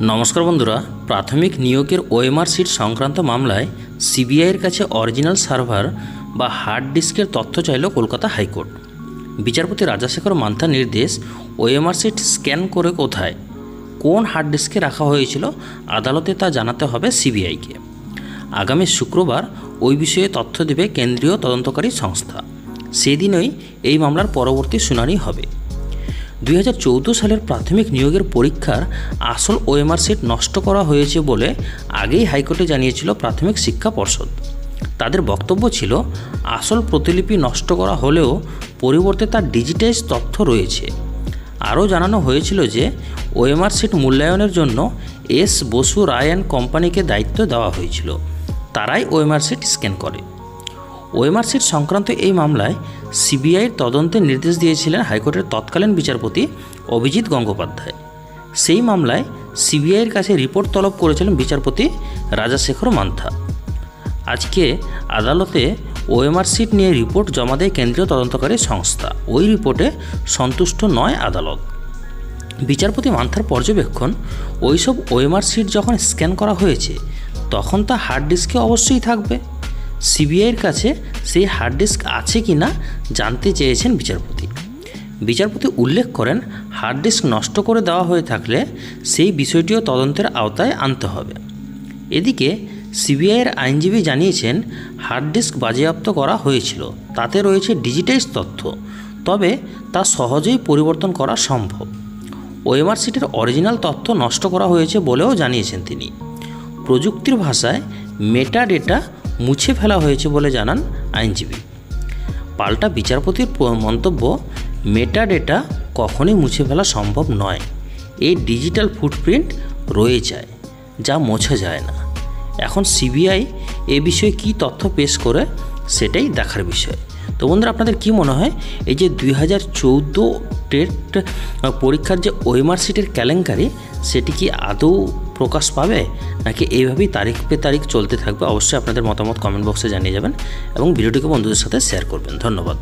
नमस्कार बंधुरा प्राथमिक नियोगेर ओएमआर सीट संक्रांत मामलाय सीबीआईर काछे अरिजिनल सार्भार बा हार्ड डिस्केर तथ्य चाइल कलकाता हाईकोर्ट। विचारपति राजाशेखर मान्थार निर्देश ओएमआर सीट स्कैन करे कोथाय कोन हार्ड डिस्के रखा हयेछिलो आदालते ता जानाते हबे सीबीआईके। आगामी शुक्रवार ओई विषये तथ्य देবে केंद्रीय तदन्तकारी संस्था। सेदिनই এই মামলার পরবর্তী শুনানি হবে। 2014 সালের প্রাথমিক নিয়োগের পরীক্ষার আসল ওএমআর সিট নষ্ট করা হয়েছে বলে আগেই হাইকোর্টে জানিয়েছিল প্রাথমিক শিক্ষা পর্ষদ। তাদের বক্তব্য ছিল আসল প্রতিলিপি নষ্ট করা হলেও পরিবর্তে তার ডিজিটাইজ তথ্য রয়েছে। আরও জানানো হয়েছিল যে ওএমআর সিট মূল্যায়নের জন্য এস বসু রায় অ্যান্ড কোম্পানিকে দায়িত্ব দেওয়া হয়েছিল, তারাই ওএমআর সিট স্ক্যান করে। ওএমআর সিট সংক্রান্ত এই মামলায় সিবিআইয়ের তদন্তের নির্দেশ দিয়েছিলেন হাইকোর্টের তৎকালীন বিচারপতি অভিজিৎ গঙ্গোপাধ্যায়। সেই মামলায় সিবিআইয়ের কাছে রিপোর্ট তলব করেছিলেন বিচারপতি রাজাশেখর মান্থা। আজকে আদালতে ওএমআর সিট নিয়ে রিপোর্ট জমা দেয় কেন্দ্রীয় তদন্তকারী সংস্থা। ওই রিপোর্টে সন্তুষ্ট নয় আদালত। বিচারপতি মান্থার পর্যবেক্ষণ, ওইসব ওএমআর সিট যখন স্ক্যান করা হয়েছে তখন তা হার্ড ডিস্কে অবশ্যই থাকবে। সিবিআইয়ের কাছে সেই হার্ড ডিস্ক আছে কি না জানতে চেয়েছেন বিচারপতি উল্লেখ করেন, হার্ড ডিস্ক নষ্ট করে দেওয়া হয়ে থাকলে সেই বিষয়টিও তদন্তের আওতায় আনতে হবে। এদিকে সিবিআইয়ের আইনজীবী জানিয়েছেন হার্ড ডিস্ক বাজেয়াপ্ত করা হয়েছিল, তাতে রয়েছে ডিজিটাইজ তথ্য, তবে তা সহজেই পরিবর্তন করা সম্ভব। ওএমআর সিটের অরিজিনাল তথ্য নষ্ট করা হয়েছে বলেও জানিয়েছেন তিনি। প্রযুক্তির ভাষায় মেটা ডেটা মুছে ফেলা হয়েছে বলে জানান আইনজীবী। পাল্টা বিচারপতির মন্তব্য, মেটা ডেটা কখনই মুছে ফেলা সম্ভব নয়। এই ডিজিটাল ফুটপ্রিন্ট রয়ে যায়, যা মোছা যায় না। এখন সিবিআই এ বিষয়ে কী তথ্য পেশ করে সেটাই দেখার বিষয়। তো বন্ধুরা, আপনাদের কি মনে হয় এই যে 2014 টেট পরীক্ষার যে ওএমআর সিটের কেলেঙ্কারি সেটি কি আদৌ প্রকাশ পাবে নাকি এইভাবেই তারিখ পে তারিখ চলতে থাকবে? অবশ্যই আপনাদের মতামত কমেন্ট বক্সে জানিয়ে যাবেন এবং ভিডিওটিকে বন্ধুদের সাথে শেয়ার করবেন। ধন্যবাদ।